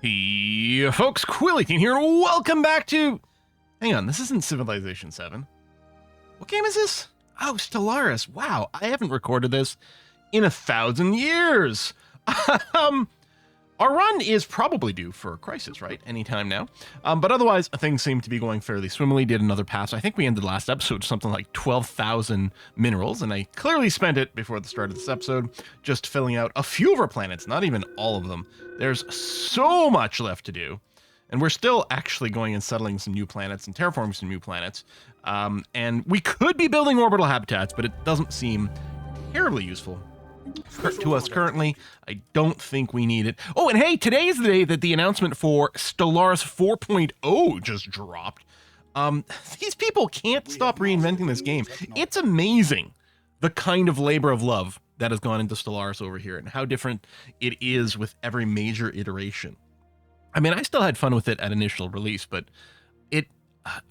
Hey, folks, Quillykin here, and welcome back to... Hang on, this isn't Civilization 7. What game is this? Oh, Stellaris. Wow, I haven't recorded this in 1,000 years. Our run is probably due for a crisis, right? Anytime now. But otherwise, things seem to be going fairly swimmingly. Did another pass. I think we ended last episode with something like 12,000 minerals, and I clearly spent it before the start of this episode just filling out a few of our planets, not even all of them. There's so much left to do. And we're still actually going and settling some new planets and terraforming some new planets. And we could be building orbital habitats, but it doesn't seem terribly useful to us currently. I don't think we need it. Oh, and hey, today is the day that the announcement for Stellaris 4.0 just dropped. These people can't stop reinventing this game. It's amazing the kind of labor of love that has gone into Stellaris over here and how different it is with every major iteration. I mean, I still had fun with it at initial release, but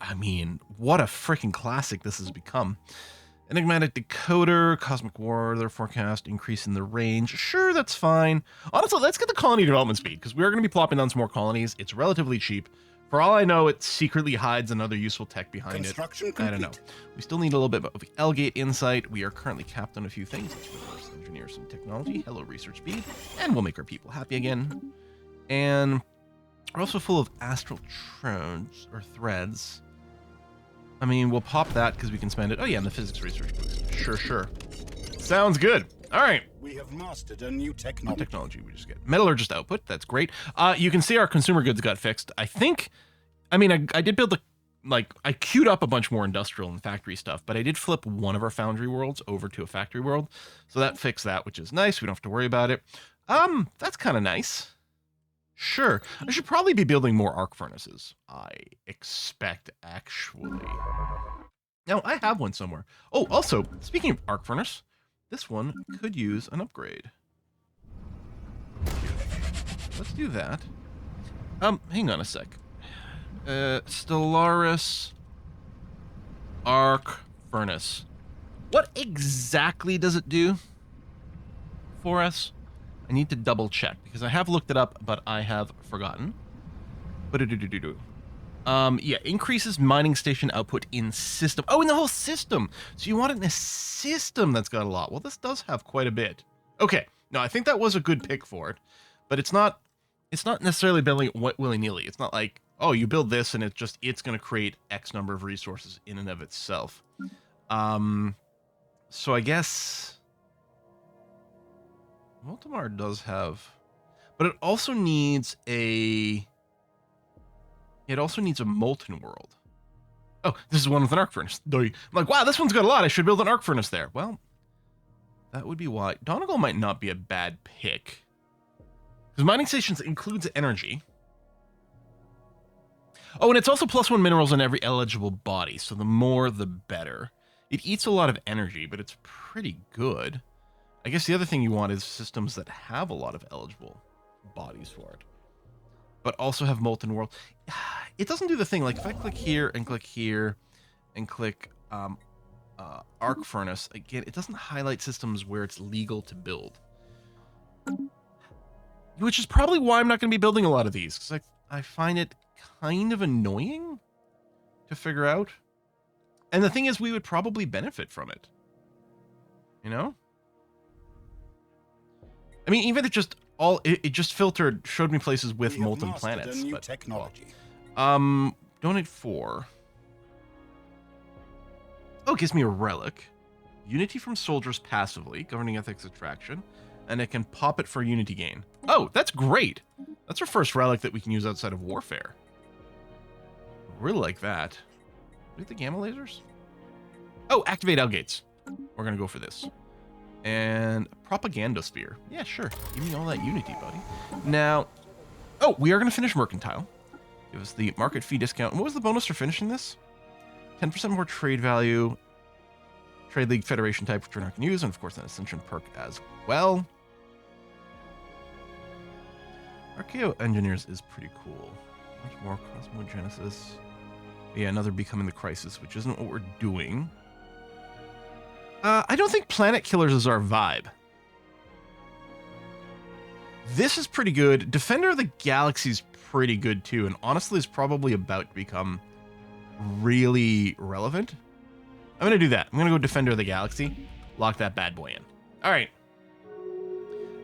I mean, what a freaking classic this has become. Enigmatic decoder, cosmic weather forecast, increase in the range. Sure, that's fine. Honestly, let's get the colony development speed, because we are going to be plopping down some more colonies. It's relatively cheap. For all I know, it secretly hides another useful tech behind it. I don't know. We still need a little bit of L-gate insight. We are currently capped on a few things. Let's reverse engineer some technology. Hello, research speed. And we'll make our people happy again. And we're also full of astral threads. I mean, we'll pop that because we can spend it. Oh yeah, and the physics research boost. Sure. Sounds good. All right. We have mastered a new technology. What technology we just get? Metallurgist output. That's great. You can see our consumer goods got fixed. I did build I queued up a bunch more industrial and factory stuff, but I did flip one of our foundry worlds over to a factory world. So that fixed that, which is nice. We don't have to worry about it. That's kind of nice. Sure. I should probably be building more arc furnaces. I expect, actually. Now, I have one somewhere. Oh, also, speaking of arc furnace, this one could use an upgrade. Let's do that. Hang on a sec. Stellaris arc furnace. What exactly does it do for us? I need to double check because I have looked it up, but I have forgotten. Yeah, increases mining station output in system. Oh, in the whole system. So you want it in a system that's got a lot. Well, this does have quite a bit. Okay, no, I think that was a good pick for it, but it's not necessarily building it willy-nilly. It's not like, oh, you build this and it's going to create X number of resources in and of itself. So I guess Multimar does have, but it also needs a molten world. Oh, this is one with an arc furnace. I'm like, wow, this one's got a lot. I should build an arc furnace there. Well, that would be why. Donegal might not be a bad pick. Because mining stations includes energy. Oh, and it's also +1 minerals on every eligible body, so the more the better. It eats a lot of energy, but it's pretty good. I guess the other thing you want is systems that have a lot of eligible bodies for it, but also have molten world. It doesn't do the thing, like if I click here and click arc furnace, again, it doesn't highlight systems where it's legal to build. Which is probably why I'm not going to be building a lot of these, because I find it kind of annoying to figure out. And the thing is, we would probably benefit from it. You know? I mean, even if it just showed me places with molten planets. But, technology. Well, donate 4. Oh, it gives me a relic. Unity from soldiers passively, governing ethics attraction, and it can pop it for unity gain. Oh, that's great. That's our first relic that we can use outside of warfare. Really like that. Do we have the gamma lasers? Oh, activate L-gates. We're gonna go for this. And propaganda sphere. Yeah, sure. Give me all that unity, buddy. Now, oh, we are going to finish mercantile. Give us the market fee discount. What was the bonus for finishing this? 10% more trade value. Trade League Federation type, which we're not going to use. And of course, an Ascension perk as well. Archaeo Engineers is pretty cool. Much more Cosmogenesis. Yeah, another Becoming the Crisis, which isn't what we're doing. I don't think Planet Killers is our vibe. This is pretty good. Defender of the Galaxy is pretty good too, and honestly is probably about to become really relevant. I'm going to do that. I'm going to go Defender of the Galaxy, lock that bad boy in. All right.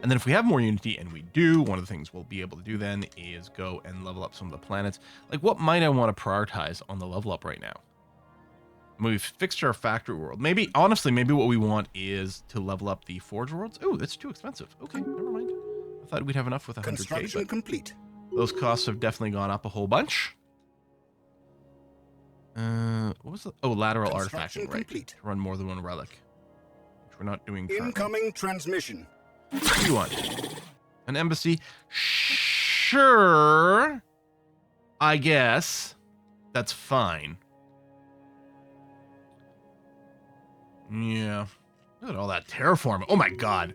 And then if we have more Unity, and we do, one of the things we'll be able to do then is go and level up some of the planets. Like, what might I want to prioritize on the level up right now? We've fixed our factory world. Maybe, honestly, maybe what we want is to level up the Forge worlds. Oh, that's too expensive. Okay, never mind. I thought we'd have enough with 100K. Construction complete. Those costs have definitely gone up a whole bunch. What was the... Oh, lateral artifacting, right. Complete. To run more than one relic. Which we're not doing currently. Incoming transmission. What do you want? An embassy? Sure. I guess. That's fine. Yeah. Look at all that terraforming. Oh my god.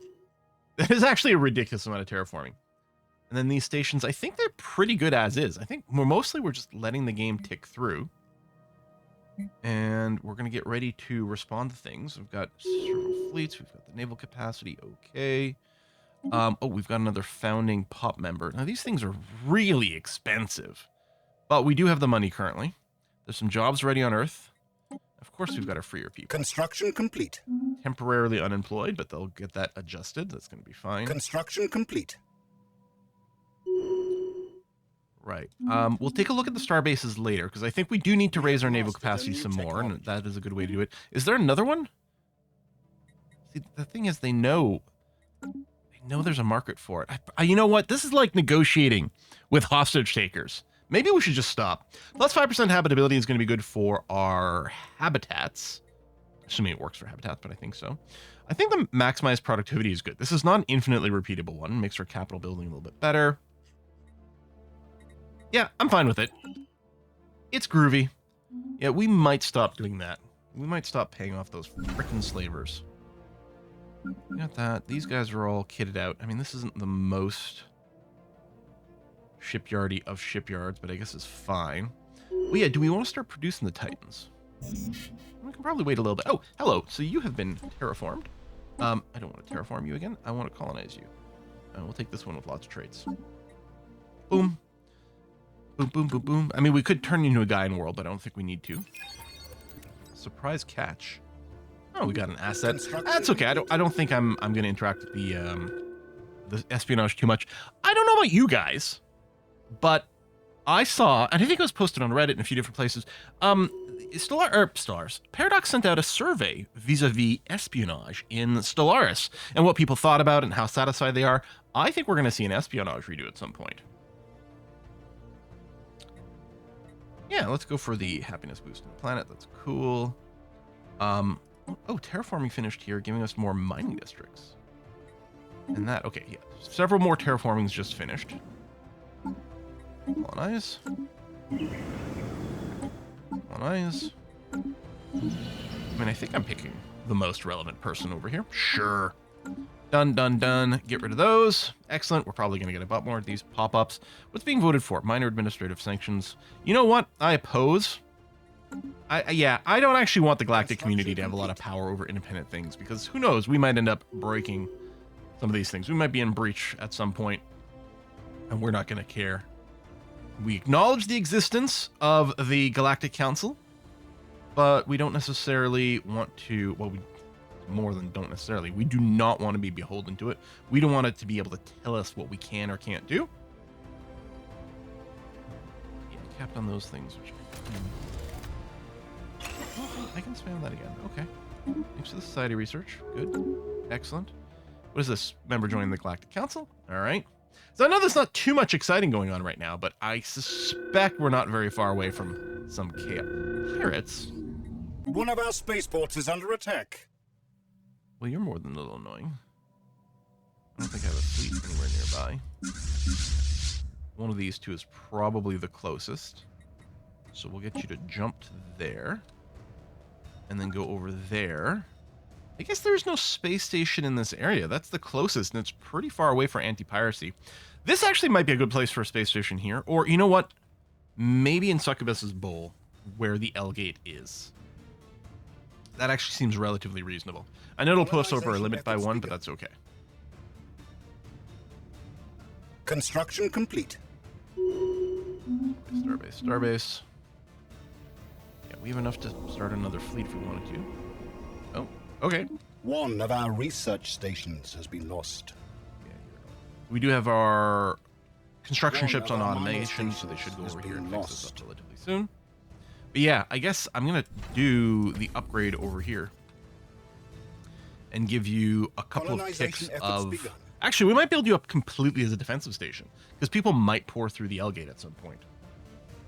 That is actually a ridiculous amount of terraforming. And then these stations, I think they're pretty good as is. I think we're just letting the game tick through. And we're going to get ready to respond to things. We've got several fleets. We've got the naval capacity. Okay. Oh, we've got another founding pop member. Now, these things are really expensive. But we do have the money currently. There's some jobs ready on Earth. Of course, we've got our freer people. Construction complete. Temporarily unemployed, but they'll get that adjusted. That's going to be fine. Construction complete. Right. We'll take a look at the star bases later, because I think we do need to raise our naval capacity some more, and that is a good way to do it. Is there another one? See, the thing is, they know there's a market for it. You know what? This is like negotiating with hostage takers. Maybe we should just stop. Plus 5% habitability is going to be good for our habitats. Assuming it works for habitats, but I think so. I think the maximized productivity is good. This is not an infinitely repeatable one. Makes our capital building a little bit better. Yeah, I'm fine with it. It's groovy. Yeah, we might stop doing that. We might stop paying off those frickin' slavers. Got that. These guys are all kitted out. I mean, this isn't the most shipyardy of shipyards, but I guess it's fine. Well, yeah, do we want to start producing the Titans? We can probably wait a little bit. Oh, hello. So you have been terraformed. I don't want to terraform you again. I want to colonize you. And we'll take this one with lots of traits. Boom. Boom, boom, boom, boom. I mean, we could turn you into a guy in world, but I don't think we need to. Surprise catch. Oh, we got an asset. That's okay. I don't think I'm going to interact with the espionage too much. I don't know about you guys, but I saw, and I think it was posted on Reddit in a few different places. Stellaris. Paradox sent out a survey vis-a-vis espionage in Stellaris and what people thought about it and how satisfied they are. I think we're going to see an espionage redo at some point. Yeah, let's go for the happiness boost on the planet. That's cool. Oh, terraforming finished here, giving us more mining districts. And that, okay, yeah. Several more terraformings just finished. Colonize. Colonize. I mean, I think I'm picking the most relevant person over here. Sure. Done, done, done. Get rid of those. Excellent. We're probably going to get a lot more of these pop-ups. What's being voted for? Minor administrative sanctions. You know what? I oppose. Yeah, I don't actually want the galactic community to have a lot of power over independent things, because who knows? We might end up breaking some of these things. We might be in breach at some point, and we're not going to care. We acknowledge the existence of the Galactic Council, but we don't necessarily want to, well, we more than don't necessarily. We do not want to be beholden to it. We don't want it to be able to tell us what we can or can't do. Yeah, capped on those things. Which I can spam that again. Okay. Thanks for the Society research. Good. Excellent. What is this? Member joining the Galactic Council. All right. So I know there's not too much exciting going on right now, but I suspect we're not very far away from some chaos. Pirates? One of our spaceports is under attack. Well, you're more than a little annoying. I don't think I have a fleet anywhere nearby. One of these two is probably the closest. So we'll get you to jump to there. And then go over there. I guess there's no space station in this area. That's the closest, and it's pretty far away for anti-piracy. This actually might be a good place for a space station here. Or, you know what? Maybe in Succubus's Bowl, where the L-gate is. That actually seems relatively reasonable. I know it'll put us over a limit by one, but that's okay. Construction complete. Starbase. Yeah, we have enough to start another fleet if we wanted to. Oh, okay. One of our research stations has been lost. We do have our construction One ships of on our mining automation, so they stations should go has over here and been fix this lost. up relatively soon. But yeah, I guess I'm going to do the upgrade over here and give you a couple of Colonization ticks efforts of... begun. Actually, we might build you up completely as a defensive station because people might pour through the L gate at some point.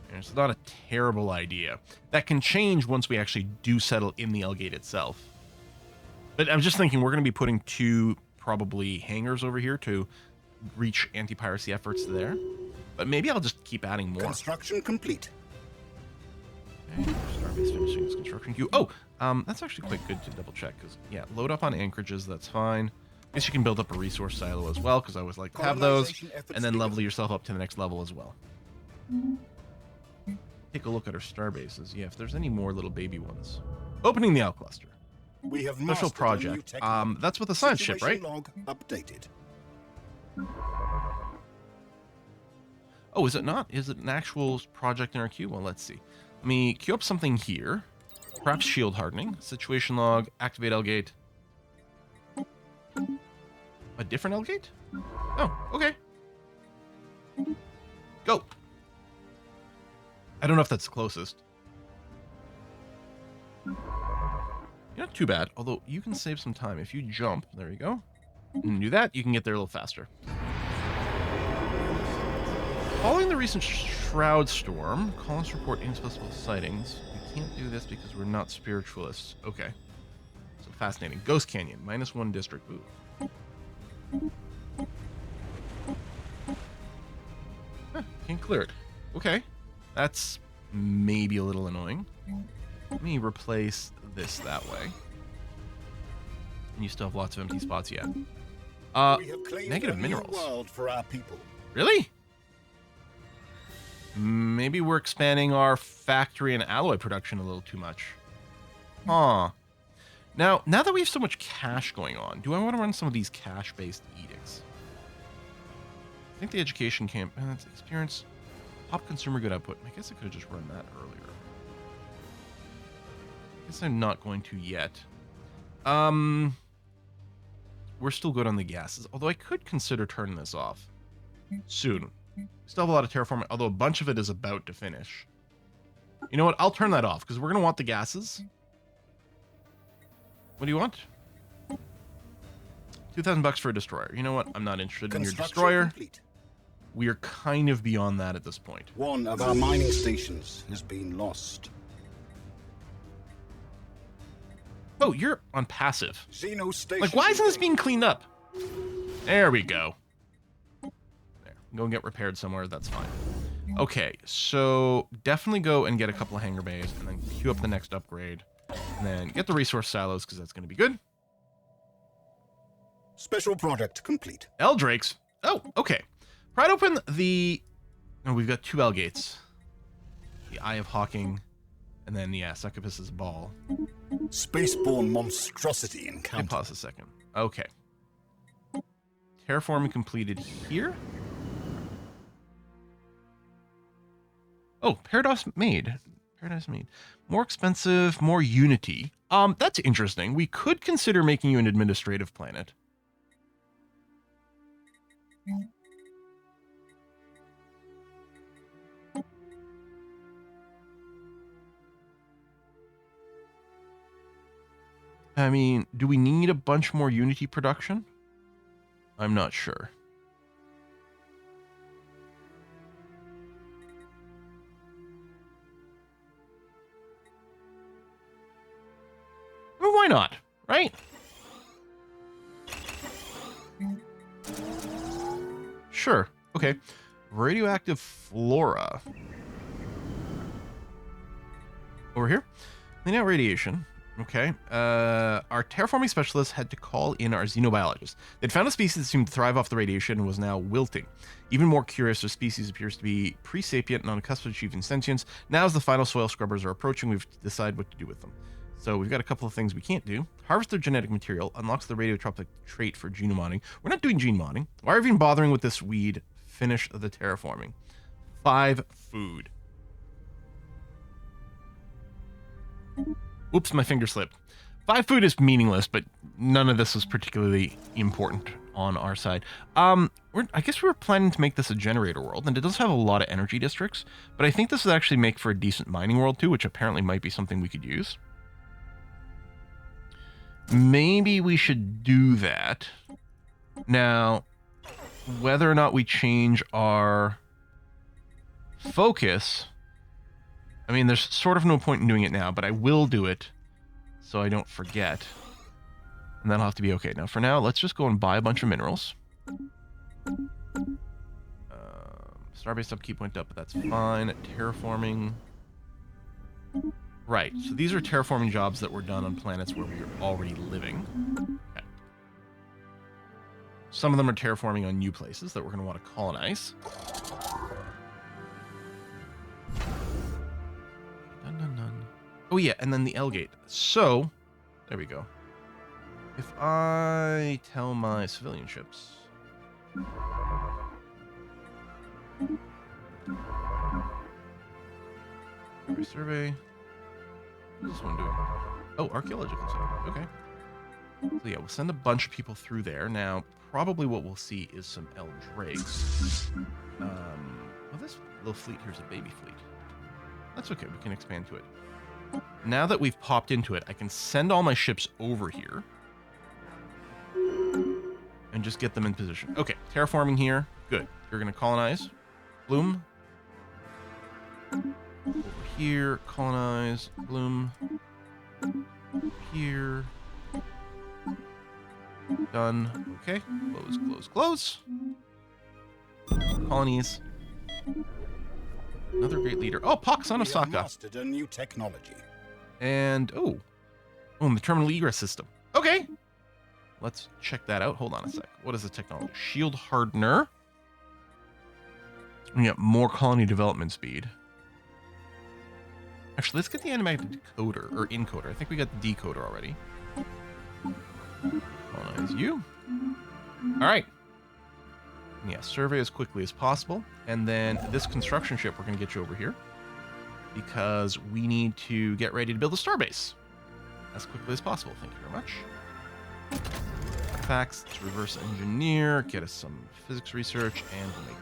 And it's not a terrible idea. That can change once we actually do settle in the L gate itself. But I'm just thinking we're going to be putting 2 probably hangars over here to reach anti-piracy efforts there. But maybe I'll just keep adding more. Construction complete. Okay, Starbase finishing its construction queue. Oh, that's actually quite good to double check because, yeah, load up on anchorages, that's fine. I guess you can build up a resource silo as well because I always like to have those. Colonization efforts And then begun. level yourself up to the next level as well. Take a look at our starbases. Yeah, if there's any more little baby ones. Opening the L cluster. We have Special mastered a new project. technique. That's with the science ship, right? Situation log updated. Oh, is it not? Is it an actual project in our queue? Well, let's see. Let me queue up something here. Perhaps shield hardening. Situation log. Activate L gate. A different L gate? Oh, okay. Go. I don't know if that's the closest. Not too bad, although you can save some time. If you jump, there you go, and do that, you can get there a little faster. Following the recent Shroud Storm, colonists report inexplicable sightings. We can't do this because we're not spiritualists. Okay. So fascinating. Ghost Canyon, -1 district booth. Huh, can't clear it. Okay. That's maybe a little annoying. Let me replace this that way. And you still have lots of empty spots yet. We have claimed Negative a minerals. new world for our people. Really? Maybe we're expanding our factory and alloy production a little too much. Huh. Now that we have so much cash going on, do I want to run some of these cash-based edicts? I think the education camp, experience, top consumer good output. I guess I could have just run that earlier. I guess I'm not going to yet. We're still good on the gases, although I could consider turning this off soon. Still have a lot of terraforming, although a bunch of it is about to finish. You know what? I'll turn that off because we're going to want the gases. What do you want? $2,000 for a destroyer. You know what? I'm not interested in your Construction destroyer. complete. We are kind of beyond that at this point. One of our mining stations has been lost. Oh, you're on passive. Xeno station. Like, why isn't this being cleaned up? There we go. There. Go and get repaired somewhere. That's fine. Okay, so definitely go and get a couple of hangar bays and then queue up the next upgrade. And then get the resource silos because that's going to be good. Special project complete. Eldrakes. Oh, okay. Pried open the... Oh, we've got 2 L gates. The Eye of Hawking. And then, yeah, Succubus's Ball. Spaceborne monstrosity Okay, encounter. pause a second. Okay. Terraforming completed here. Oh, Paradise made. Paradise made. More expensive, more Unity. That's interesting. We could consider making you an administrative planet. I mean, do we need a bunch more Unity production? I'm not sure. Well, why not? Right? Sure. Okay. Radioactive flora. Over here. Clean out radiation. Okay. Our terraforming specialists had to call in our xenobiologists. They'd found a species that seemed to thrive off the radiation and was now wilting. Even more curious, the species appears to be pre-sapient and on the cusp of achieving sentience. Now, as the final soil scrubbers are approaching, we've decided what to do with them. So we've got a couple of things we can't do. Harvest their genetic material, unlocks the radiotropic trait for genomodding. We're not doing gene modding. Why are we even bothering with this weed finish the terraforming. 5 food. Oops, my finger slipped. 5 food is meaningless, but none of this is particularly important on our side. I guess we were planning to make this a generator world, and it does have a lot of energy districts, but I think this would actually make for a decent mining world too, which apparently might be something we could use. Maybe we should do that. Now, whether or not we change our focus, I mean, there's sort of no point in doing it now, but I will do it so I don't forget. And that'll have to be okay. Now, for now, let's just go and buy a bunch of minerals. Starbase upkeep went up, but that's fine. Terraforming. Right, so these are terraforming jobs that were done on planets where we are already living. Okay. Some of them are terraforming on new places that we're going to want to colonize. Dun, dun, dun. Oh yeah, and then the L gate. So, there we go. If I tell my civilian ships... Survey. What's this one doing? Oh, archaeological site. Okay. So yeah, we'll send a bunch of people through there. Now, probably what we'll see is some L Drakes. Well, this little fleet here's a baby fleet. That's okay, we can expand to it. Now that we've popped into it, I can send all my ships over here. And just get them in position. Okay, terraforming here. Good. You're going to colonize. Bloom. Over here, colonize. Bloom. Here. Done. Okay. Close, close, close. Colonies. Another great leader. Oh, Pox on Osaka. Mastered a new technology. And, oh, the terminal egress system. Okay. Let's check that out. Hold on a sec. What is the technology? Shield hardener. We got more colony development speed. Actually, let's get the animated decoder, or encoder. I think we got the decoder already. Colonize you. All right. Yeah, survey as quickly as possible. And then this construction ship, we're going to get you over here. Because we need to get ready to build a starbase. As quickly as possible. Thank you very much. Artifacts, let's reverse engineer, get us some physics research, and we'll make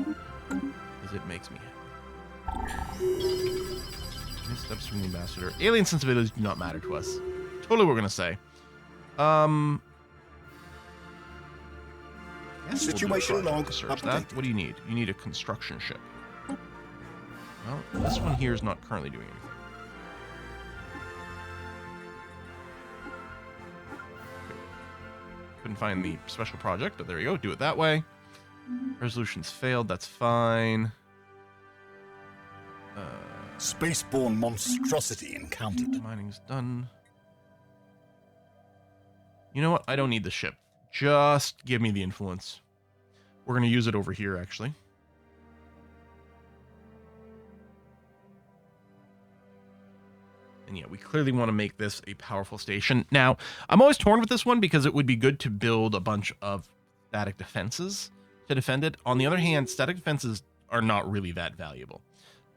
it. Because it makes me happy. Steps from the ambassador. Alien sensibilities do not matter to us. Totally what we're going to say. Situation log search that. What do you need? You need a construction ship. Well, this one here is not currently doing anything. Couldn't find the special project, but there you go. Do it that way. Resolution's failed. That's fine. Spaceborne monstrosity encountered. Mining's done. You know what? I don't need the ship. Just give me the influence. We're going to use it over here, actually. And yeah, we clearly want to make this a powerful station. Now, I'm always torn with this one because it would be good to build a bunch of static defenses to defend it. On the other hand, static defenses are not really that valuable.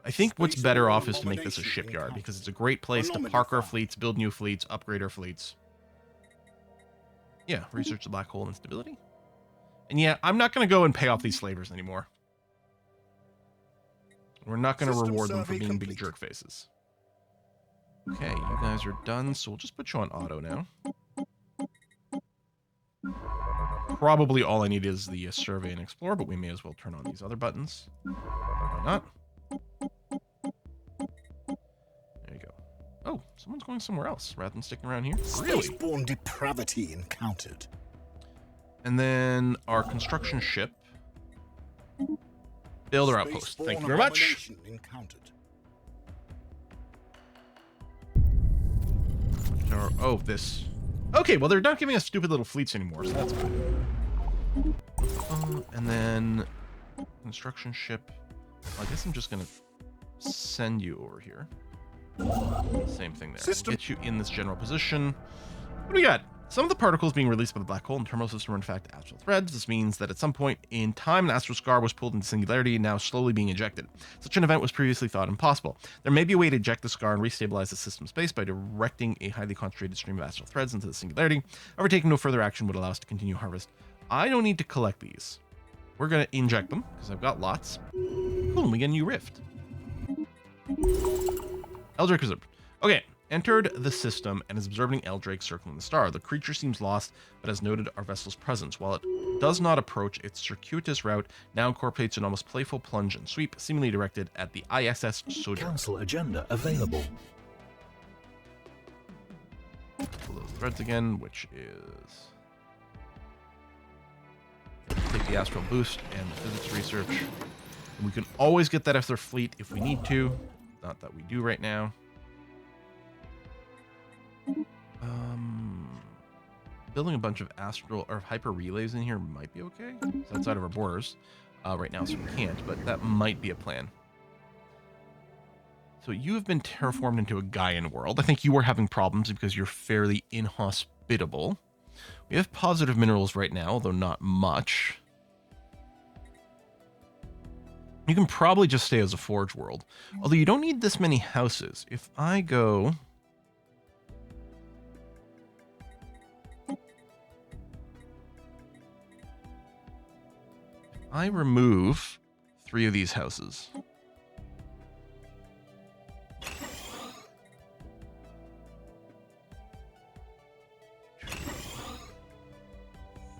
I think what's better off is to make this a shipyard because it's a great place to park our fleets, build new fleets, upgrade our fleets. Yeah, research the black hole instability. And yeah, I'm not going to go and pay off these slavers anymore. We're not going to reward them for being big jerk faces. Okay, you guys are done, so we'll just put you on auto now. Probably all I need is the survey and explore, but we may as well turn on these other buttons. Why not? There you go. Oh, someone's going somewhere else rather than sticking around here. Really? Spaceborne depravity encountered. And then our construction ship. Build our outpost. Thank you very much. Encountered. Oh, this. Okay, well, they're not giving us stupid little fleets anymore, so that's good. And then construction ship. I guess I'm just going to send you over here. Same thing there. Get you in this general position. What do we got? Some of the particles being released by the black hole in the terminal system are in fact astral threads. This means that at some point in time, an astral scar was pulled into singularity and now slowly being ejected. Such an event was previously thought impossible. There may be a way to eject the scar and restabilize the system space by directing a highly concentrated stream of astral threads into the singularity. However, taking no further action would allow us to continue harvest. I don't need to collect these. We're going to inject them because I've got lots. Cool, and we get a new rift. Eldrake reserved. Okay. Entered the system and is observing Eldrake circling the star. The creature seems lost, but has noted our vessel's presence. While it does not approach, its circuitous route now incorporates an almost playful plunge and sweep, seemingly directed at the ISS Sojourner. Council agenda available. Pull those threads again, which is... take the astral boost and the physics research. And we can always get that after fleet if we need to. Not that we do right now. Building a bunch of astral or hyper relays in here might be okay. It's outside of our borders right now, so we can't, but that might be a plan. So you have been terraformed into a Gaian world. I think you are having problems because you're fairly inhospitable. We have positive minerals right now, although not much. You can probably just stay as a forge world, although you don't need this many houses. If I go... I remove 3 of these houses.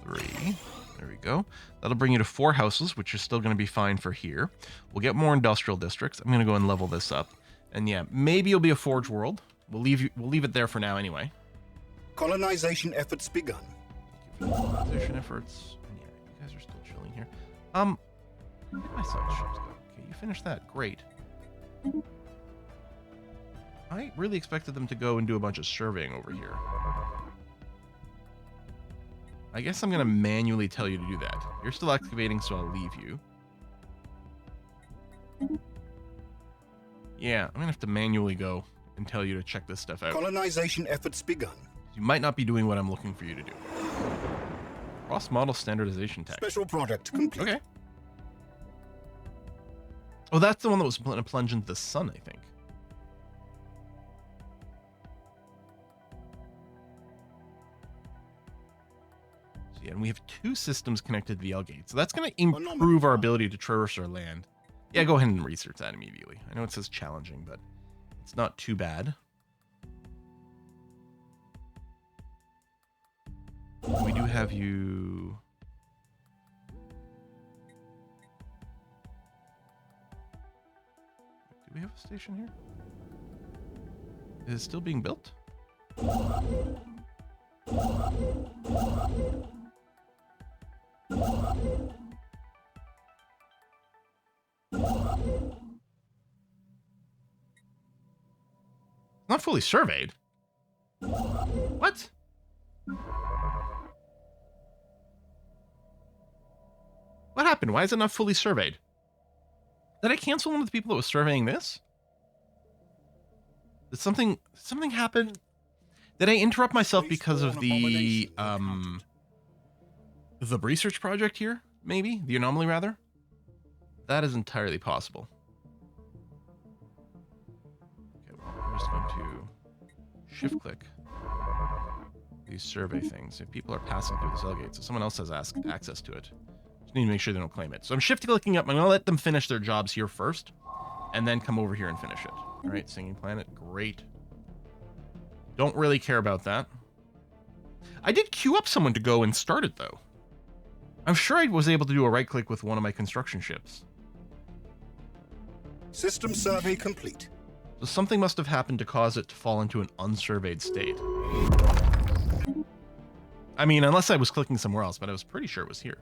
Three. There we go. That'll bring you to 4 houses, which is still going to be fine for here. We'll get more industrial districts. I'm going to go and level this up. And yeah, maybe it'll be a forge world. We'll leave it there for now anyway. Colonization efforts begun. Thank you for the colonization efforts. And yeah, you guys are still chilling here. Where did my side ships go? Okay, you finished that. Great. I really expected them to go and do a bunch of surveying over here. I guess I'm going to manually tell you to do that. You're still excavating, so I'll leave you. Yeah, I'm going to have to manually go and tell you to check this stuff out. Colonization efforts begun. You might not be doing what I'm looking for you to do. Cross-model standardization tag. Special project complete. Okay. Oh, that's the one that was going to plunge into the sun, I think. So yeah, and we have 2 systems connected to the L-gate. So that's going to improve our ability to traverse our land. Yeah, go ahead and research that immediately. I know it says challenging, but it's not too bad. We do have you... Do we have a station here? Is it still being built? Not fully surveyed. What? What happened? Why is it not fully surveyed? Did I cancel one of the people that was surveying this? Did something happen? Did I interrupt myself because of the research project here? Maybe? The anomaly, rather? That is entirely possible. Okay, well, I'm just going to shift click these survey things. If people are passing through the cell gate, so someone else has access to it. Just need to make sure they don't claim it. So I'm shift clicking up. I'm going to let them finish their jobs here first, and then come over here and finish it. All right, Singing Planet, great. Don't really care about that. I did queue up someone to go and start it, though. I'm sure I was able to do a right click with one of my construction ships. System survey complete. So something must have happened to cause it to fall into an unsurveyed state. I mean, unless I was clicking somewhere else, but I was pretty sure it was here.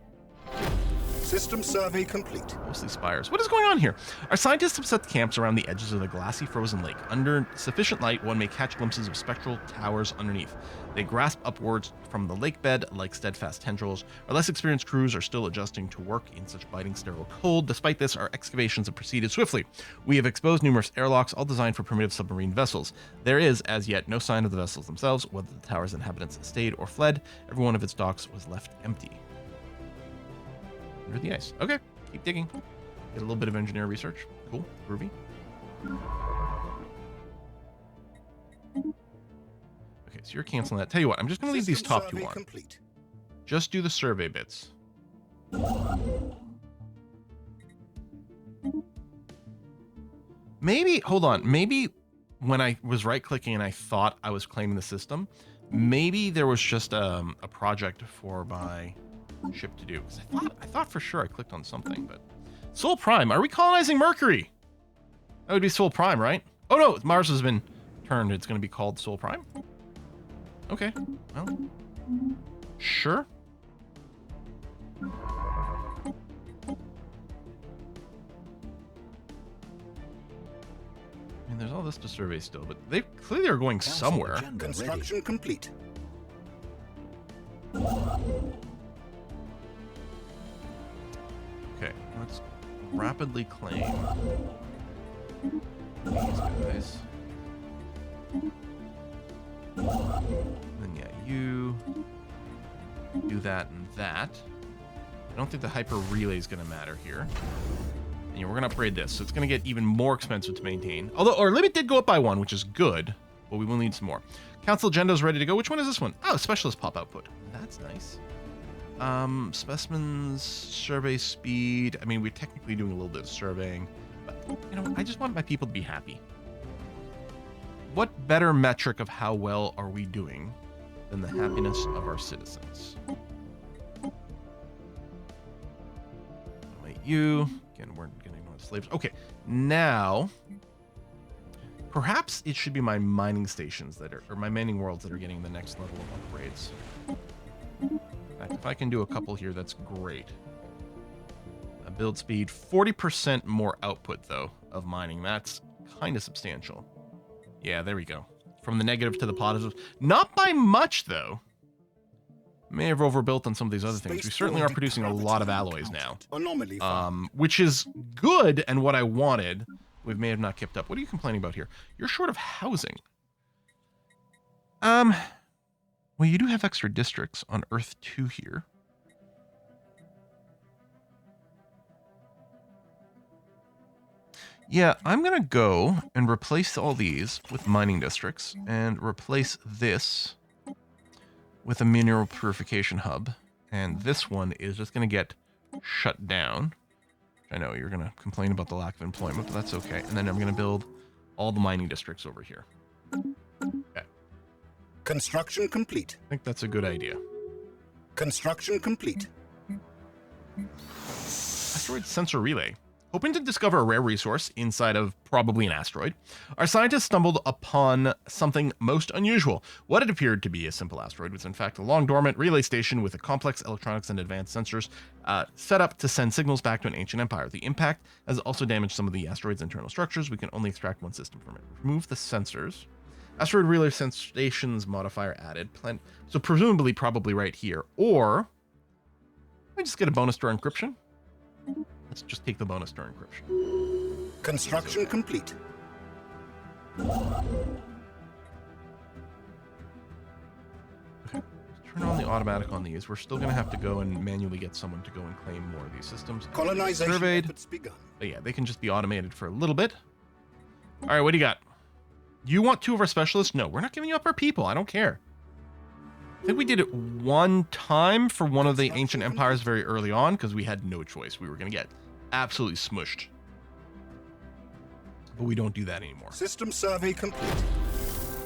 System survey complete. Mostly spires. What is going on here? Our scientists have set camps around the edges of the glassy frozen lake. Under sufficient light, one may catch glimpses of spectral towers underneath. They grasp upwards from the lake bed like steadfast tendrils. Our less experienced crews are still adjusting to work in such biting sterile cold. Despite this, our excavations have proceeded swiftly. We have exposed numerous airlocks, all designed for primitive submarine vessels. There is, as yet, no sign of the vessels themselves, whether the tower's inhabitants stayed or fled. Every one of its docks was left empty. Under the ice. Okay, keep digging. Get a little bit of engineer research. Cool, groovy. Okay, so you're canceling that. Tell you what, I'm just going to leave these top two on. Complete. Just do the survey bits. Maybe, hold on, maybe when I was right-clicking and I thought I was claiming the system, maybe there was just a project for my ship to do. 'Cause I thought for sure I clicked on something, but Sol Prime, are we colonizing Mercury? That would be Sol Prime, right? Oh no, Mars has been turned. It's going to be called Sol Prime. Okay, well, sure. I mean, there's all this to survey still, but they clearly are going somewhere. Construction complete. Okay, let's rapidly claim these guys. Then yeah, you do that and that. I don't think the hyper relay is going to matter here. And yeah, we're going to upgrade this, so it's going to get even more expensive to maintain. Although our limit did go up by 1, which is good, but we will need some more. Council agenda is ready to go. Which one is this one? Oh, specialist pop output. That's nice. Specimens, survey speed. I mean, we're technically doing a little bit of surveying, but you know, I just want my people to be happy. What better metric of how well are we doing than the happiness of our citizens? Wait, you again, we're getting no slaves. Okay, now perhaps it should be my mining stations that are, or my mining worlds that are getting the next level of upgrades. In fact, if I can do a couple here, that's great. Build speed, 40% more output, though, of mining. That's kind of substantial. Yeah, there we go. From the negative to the positive. Not by much, though. May have overbuilt on some of these other things. We certainly are producing a lot of alloys now. Which is good and what I wanted. We may have not kept up. What are you complaining about here? You're short of housing. Well, you do have extra districts on Earth 2 here. Yeah, I'm going to go and replace all these with mining districts and replace this with a mineral purification hub. And this one is just going to get shut down. I know you're going to complain about the lack of employment, but that's okay. And then I'm going to build all the mining districts over here. Okay. Construction complete. I think that's a good idea. Construction complete. Asteroid sensor relay. Hoping to discover a rare resource inside of probably an asteroid, our scientists stumbled upon something most unusual. What had appeared to be a simple asteroid was in fact a long dormant relay station with a complex electronics and advanced sensors set up to send signals back to an ancient empire. The impact has also damaged some of the asteroid's internal structures. We can only extract one system from it. Remove the sensors. Asteroid relay stations modifier added. So presumably probably right here. Or I just get a bonus to our encryption. Let's just take the bonus to our encryption. Construction complete. Okay. Turn on the automatic on these. We're still going to have to go and manually get someone to go and claim more of these systems. Colonization surveyed. efforts begun. But yeah, they can just be automated for a little bit. All right, what do you got? You want 2 of our specialists? No, we're not giving you up our people. I don't care. I think we did it one time for one of the ancient empires very early on because we had no choice. We were going to get absolutely smushed. But we don't do that anymore. System survey complete.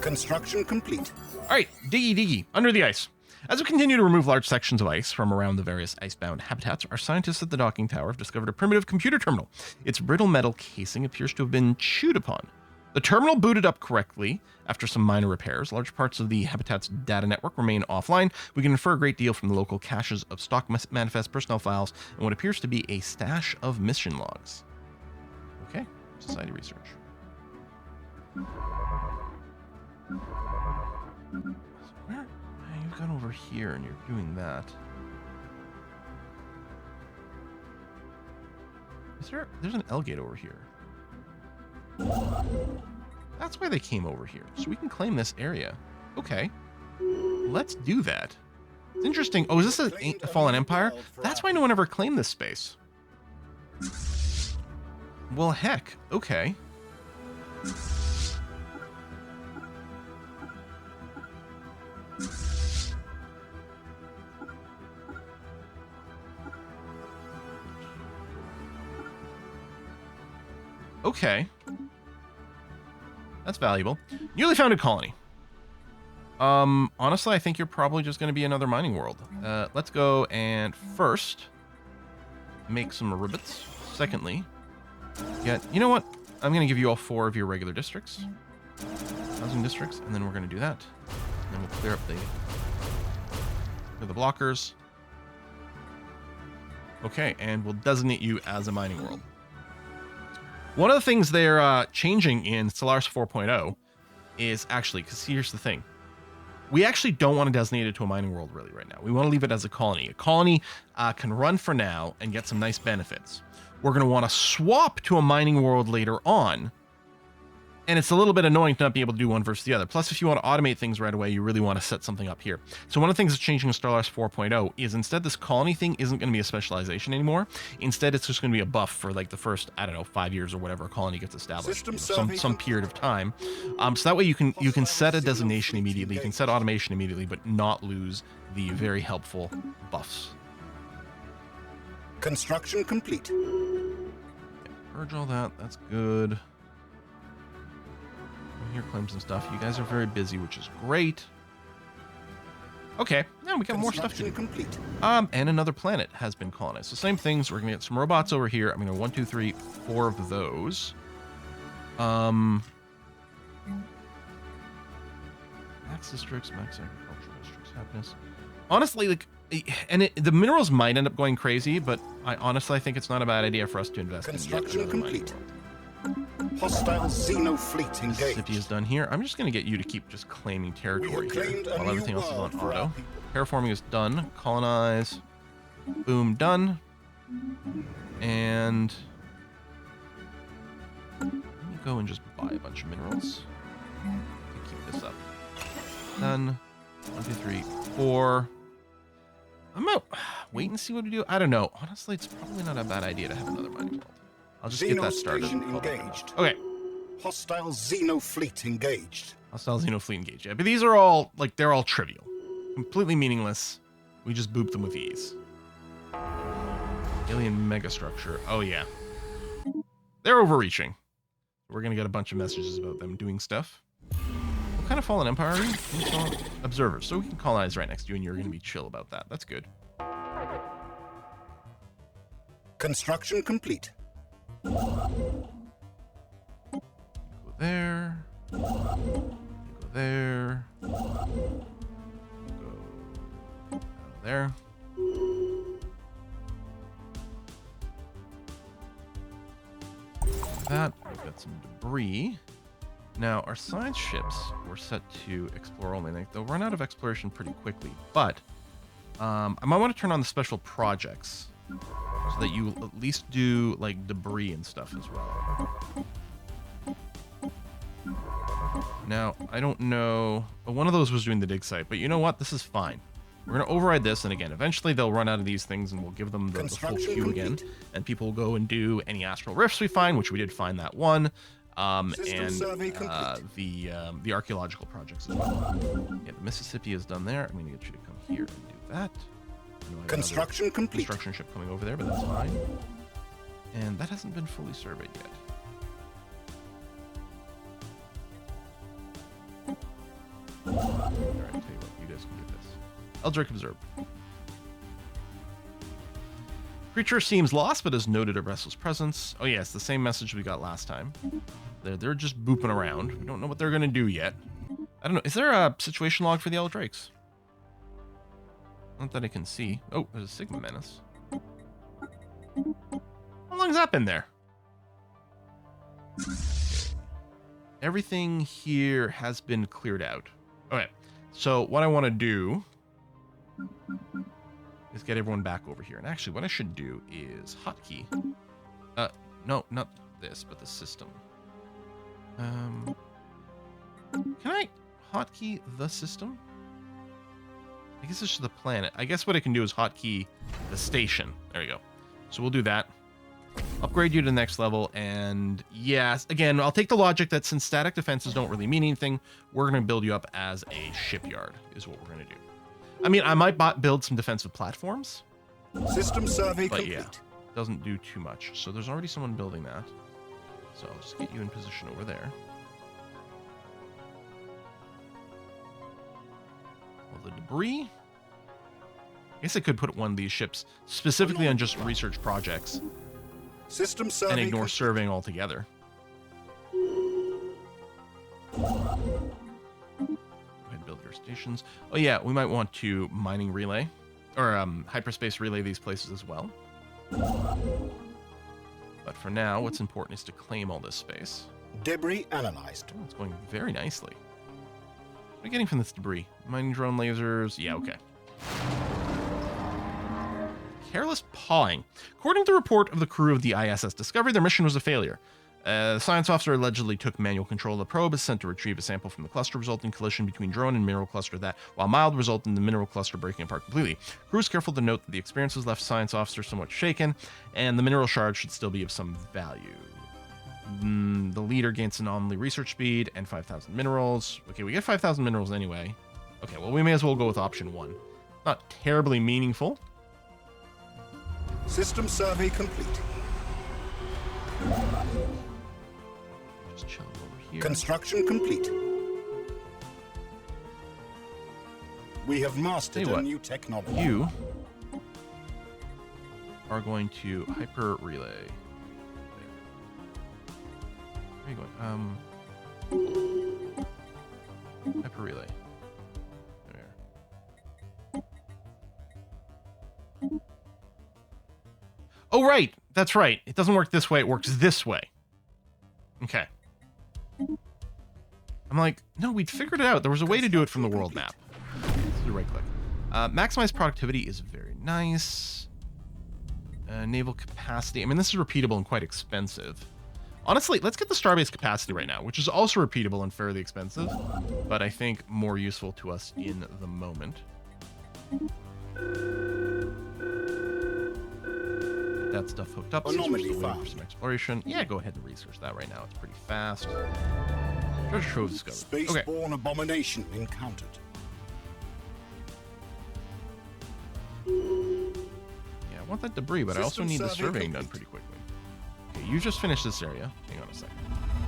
Construction complete. All right, diggy, under the ice. As we continue to remove large sections of ice from around the various icebound habitats, our scientists at the docking tower have discovered a primitive computer terminal. Its brittle metal casing appears to have been chewed upon. The terminal booted up correctly after some minor repairs. Large parts of the habitat's data network remain offline. We can infer a great deal from the local caches of stock manifest personnel files and what appears to be a stash of mission logs. Okay, society research. So where? You've gone over here and you're doing that. There's an L gate over here. That's why they came over here. So we can claim this area. Okay. Let's do that. It's interesting. Oh, is this a fallen empire? That's why no one ever claimed this space. Well, heck. Okay. Okay. That's valuable. Newly founded colony. Honestly, I think you're probably just going to be another mining world. Let's go and first make some ribbits. Secondly, you know what? I'm going to give you all 4 of your regular districts. Housing districts, and then we're going to do that. And then we'll clear up the blockers. Okay, and we'll designate you as a mining world. One of the things they're changing in Stellaris 4.0 is actually, because here's the thing. We actually don't want to designate it to a mining world really right now. We want to leave it as a colony. A colony can run for now and get some nice benefits. We're going to want to swap to a mining world later on. And it's a little bit annoying to not be able to do one versus the other. Plus, if you want to automate things right away, you really want to set something up here. So one of the things that's changing in Stellaris 4.0 is instead this colony thing isn't going to be a specialization anymore. Instead, it's just going to be a buff for like the first, I don't know, 5 years or whatever a colony gets established. Some period of time. So that way you can set a designation immediately. You can set automation immediately, but not lose the very helpful buffs. Construction complete. Okay, purge all that. That's good. Here claims and stuff. You guys are very busy, which is great. Okay, now we got more stuff to do. Complete. And another planet has been colonized. So same things. We're gonna get some robots over here. I'm gonna 1, 2, 3, 4 of those. Max districts, max agricultural districts, happiness. Honestly, like, and the minerals might end up going crazy, but I think it's not a bad idea for us to invest in construction complete. Hostile Xeno fleet engaged. City is done here. I'm just going to get you to keep just claiming territory here while everything else is on auto. Terraforming is done. Colonize. Boom, done. And let me go and just buy a bunch of minerals to keep this up. Done. 1, 2, 3, 4. I'm out. Wait and see what we do. I don't know. Honestly, it's probably not a bad idea to have another mining world. I'll just get that started. Engaged. Okay. Hostile Xeno fleet engaged. Hostile Xeno fleet engaged. Yeah, but these are all, like, they're all trivial. Completely meaningless. We just boop them with ease. Alien megastructure. Oh, yeah. They're overreaching. We're going to get a bunch of messages about them doing stuff. What kind of fallen empire are you? Observers. So we can colonize right next to you, and you're going to be chill about that. That's good. Construction complete. Go there. Go there. Go there. That, we've got some debris. Now, our science ships were set to explore only. They'll run out of exploration pretty quickly, but I might want to turn on the special projects so that you at least do, like, debris and stuff as well. Now, I don't know. But one of those was doing the dig site, but you know what? This is fine. We're going to override this, and again, eventually they'll run out of these things, and we'll give them the full queue again. And people will go and do any astral rifts we find, which we did find that one, and the archaeological projects as well. Yeah, the Mississippi is done there. I'm going to get you to come here and do that. Construction complete. Construction ship coming over there, but that's fine. And that hasn't been fully surveyed yet. Alright, tell you what, you guys can do this. Eldrick Observe. Creature seems lost, but has noted a restless presence. Oh yeah, it's the same message we got last time. They're just booping around. We don't know what they're gonna do yet. I don't know. Is there a situation log for the Yellow Drakes? Not that I can see. Oh, there's a Sigma Menace. How long has that been there? Everything here has been cleared out. Okay, so what I want to do is get everyone back over here. And actually, what I should do is hotkey. No, not this, but the system. Can I hotkey the system? I guess it's just the planet. I guess what I can do is hotkey the station. There you go. So we'll do that. Upgrade you to the next level, and yes, again, I'll take the logic that since static defenses don't really mean anything, we're going to build you up as a shipyard, is what we're going to do. I mean, I might build some defensive platforms. System survey but complete. Yeah, doesn't do too much. So there's already someone building that. So I'll just get you in position over there. All the debris. I guess I could put one of these ships specifically on just research projects. System survey And ignore complete. surveying altogether. Go ahead and build your stations. Oh yeah, we might want to mining relay or hyperspace relay these places as well. But for now, what's important is to claim all this space. Debris analyzed. Oh, it's going very nicely. What are we getting from this debris? Mining drone lasers. Yeah, okay. Careless pawing. According to the report of the crew of the ISS Discovery, their mission was a failure. The science officer allegedly took manual control of the probe, is sent to retrieve a sample from the cluster, resulting in collision between drone and mineral cluster that, while mild, resulted in the mineral cluster breaking apart completely. Crew is careful to note that the experiences left science officer somewhat shaken, and the mineral shard should still be of some value. The leader gains anomaly research speed and 5,000 minerals. Okay, we get 5,000 minerals anyway. Okay, well, we may as well go with option 1. Not terribly meaningful. System survey complete. Just chilling over here. Construction complete. We have mastered Tell you a what, new technology. You are going to hyper relay. Where are you going? Hyper relay. There. Oh, right. That's right. It doesn't work this way. It works this way. Okay. I'm like, no, we'd figured it out. There was a way to do it from the world map. Let's do right click. Maximize productivity is very nice. Naval capacity. I mean, this is repeatable and quite expensive. Honestly, let's get the Starbase capacity right now, which is also repeatable and fairly expensive, but I think more useful to us in the moment. That stuff hooked up. Anomaly For found. some exploration. Yeah, go ahead and research that right now. It's pretty fast. Treasure trove discovered. Okay. Spaceborne abomination encountered. Yeah, I want that debris, but I also System need the survey surveying done complete. pretty quickly. Okay, you just finished this area. Hang on a second.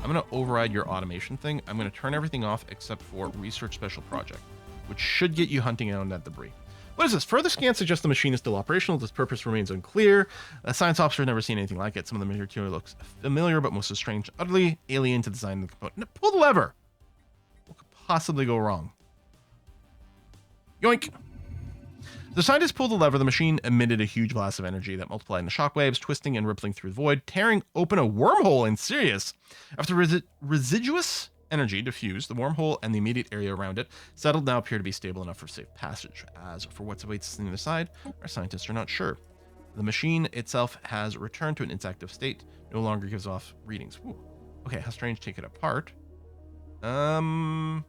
I'm going to override your automation thing. I'm going to turn everything off except for research special project, which should get you hunting down that debris. What is this? Further scans suggest the machine is still operational. Its purpose remains unclear. A science officer has never seen anything like it. Some of the material looks familiar, but most is strange, utterly alien to the design of the component. No, pull the lever! What could possibly go wrong? Yoink! The scientists pulled the lever. The machine emitted a huge blast of energy that multiplied into shockwaves, twisting and rippling through the void, tearing open a wormhole in Sirius. After residuous energy diffused, the wormhole and the immediate area around it settled now appear to be stable enough for safe passage. As for what awaits us on the other side, our scientists are not sure. The machine itself has returned to an inactive state, no longer gives off readings. Ooh. Okay, how strange. Take it apart. +7.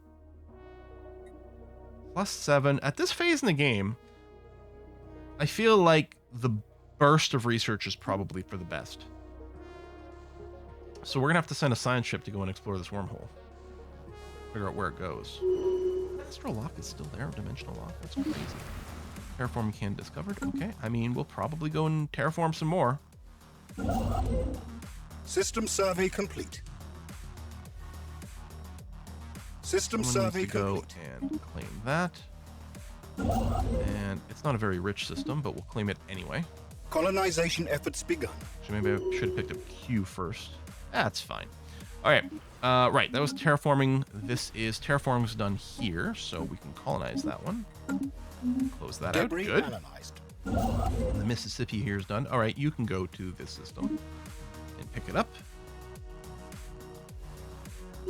At this phase in the game, I feel like the burst of research is probably for the best. So we're gonna have to send a science ship to go and explore this wormhole. Figure out where it goes. Astral lock is still there. Dimensional lock. That's crazy. Terraforming can discovered. Okay. I mean, we'll probably go and terraform some more. System survey complete. System Someone survey needs to go complete. and claim that. And it's not a very rich system, but we'll claim it anyway. Colonization efforts begun. So maybe I should have picked up Q first. That's fine. All right. Right, that was terraforming. This is terraforming's done here, so we can colonize that one. Close that out. Debris Good. analyzed. The Mississippi here is done. All right, you can go to this system and pick it up.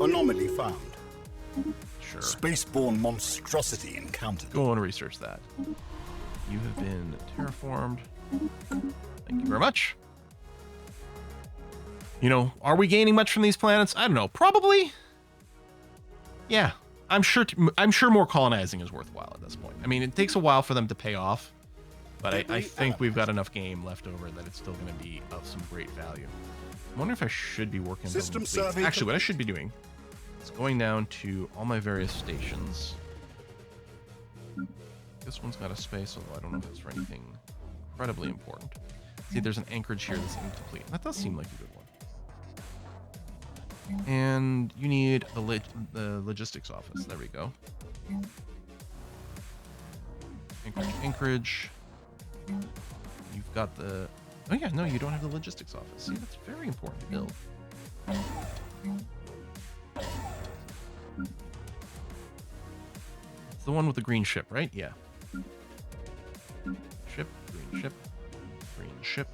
Anomaly found. Sure. Spaceborne monstrosity encountered. Go and research that. You have been terraformed. Thank you very much. You know, are we gaining much from these planets? I don't know. Probably. Yeah, I'm sure more colonizing is worthwhile at this point. I mean, it takes a while for them to pay off, but I think we've got enough game left over that it's still going to be of some great value. I wonder if I should be working on System building fleets. survey Actually, what I should be doing is going down to all my various stations. This one's got a space, although I don't know if it's for anything incredibly important. See, there's an anchorage here that's incomplete. That does seem like a good one. And you need the logistics office. There we go. Anchorage. You've got the... Oh yeah, no, you don't have the logistics office. See, that's very important to build. It's the one with the green ship, right? Yeah. Ship, green ship, green ship.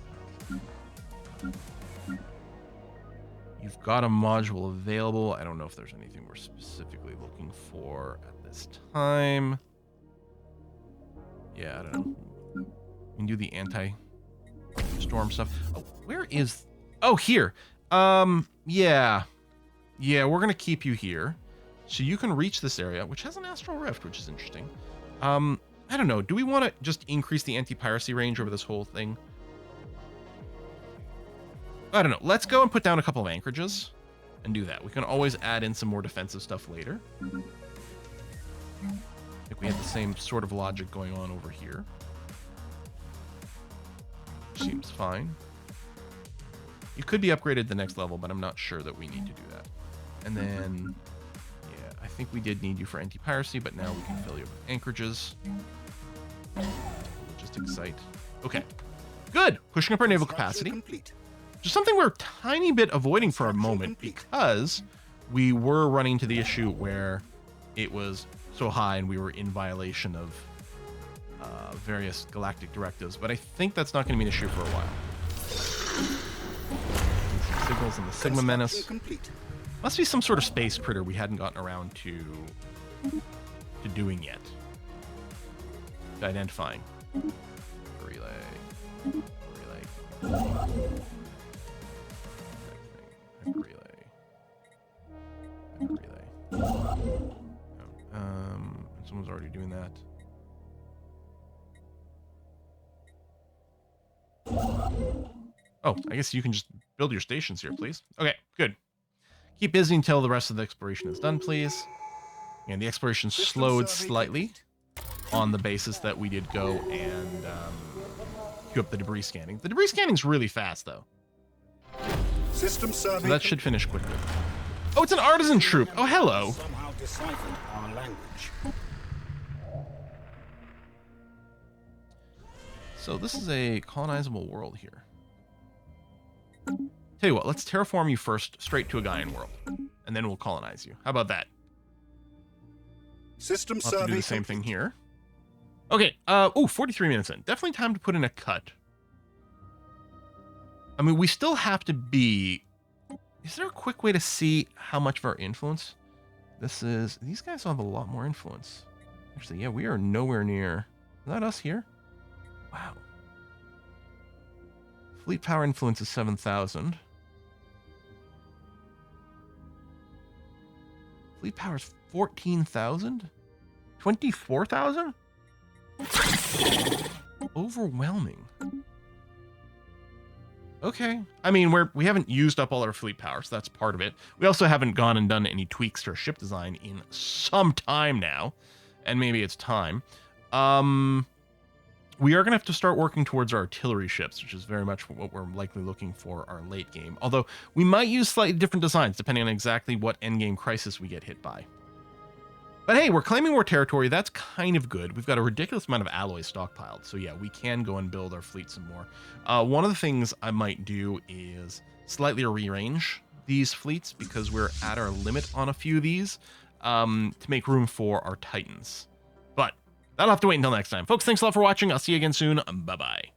You've got a module available. I don't know if there's anything we're specifically looking for at this time. Yeah, I don't know. We can do the anti-storm stuff. Oh, where is... Oh, here. Yeah. Yeah, we're going to keep you here. So you can reach this area, which has an astral rift, which is interesting. I don't know. Do we want to just increase the anti-piracy range over this whole thing? I don't know. Let's go and put down a couple of anchorages and do that. We can always add in some more defensive stuff later. I think we have the same sort of logic going on over here. Seems fine. You could be upgraded to the next level, but I'm not sure that we need to do that. And then, yeah, I think we did need you for anti-piracy, but now we can fill you with anchorages. Logistics site. Okay. Good. Pushing up our naval capacity. Complete. Just something we're a tiny bit avoiding for a moment because we were running into the issue where it was so high and we were in violation of various galactic directives, but I think that's not going to be an issue for a while. Some signals in the Sigma Menace. Must be some sort of space critter we hadn't gotten around to doing yet. To identifying. Relay. Someone's already doing that. Oh, I guess you can just build your stations here, please. Okay, good. Keep busy until the rest of the exploration is done, please. And the exploration slowed slightly on the basis that we did go and queue up the debris scanning. The debris scanning's really fast, though. System survey. So that should finish quickly. Oh, it's an artisan troop. Oh, hello. Somehow deciphered our language. So this is a colonizable world here. Tell you what, let's terraform you first straight to a Gaian world, and then we'll colonize you. How about that? System We'll have to survey. do the same thing here. Okay, 43 minutes in. Definitely time to put in a cut. I mean, we still have to be... Is there a quick way to see how much of our influence this is? These guys have a lot more influence. Actually, yeah, we are nowhere near... Is that us here? Wow. Fleet power influence is 7,000. Fleet power is 14,000? 24,000? Overwhelming. Okay. I mean, we haven't used up all our fleet power, so that's part of it. We also haven't gone and done any tweaks to our ship design in some time now, and maybe it's time. We are going to have to start working towards our artillery ships, which is very much what we're likely looking for our late game. Although we might use slightly different designs depending on exactly what endgame crisis we get hit by. But hey, we're claiming more territory. That's kind of good. We've got a ridiculous amount of alloys stockpiled. So yeah, we can go and build our fleet some more. One of the things I might do is slightly rearrange these fleets because we're at our limit on a few of these to make room for our Titans. But that'll have to wait until next time. Folks, thanks a lot for watching. I'll see you again soon. Bye-bye.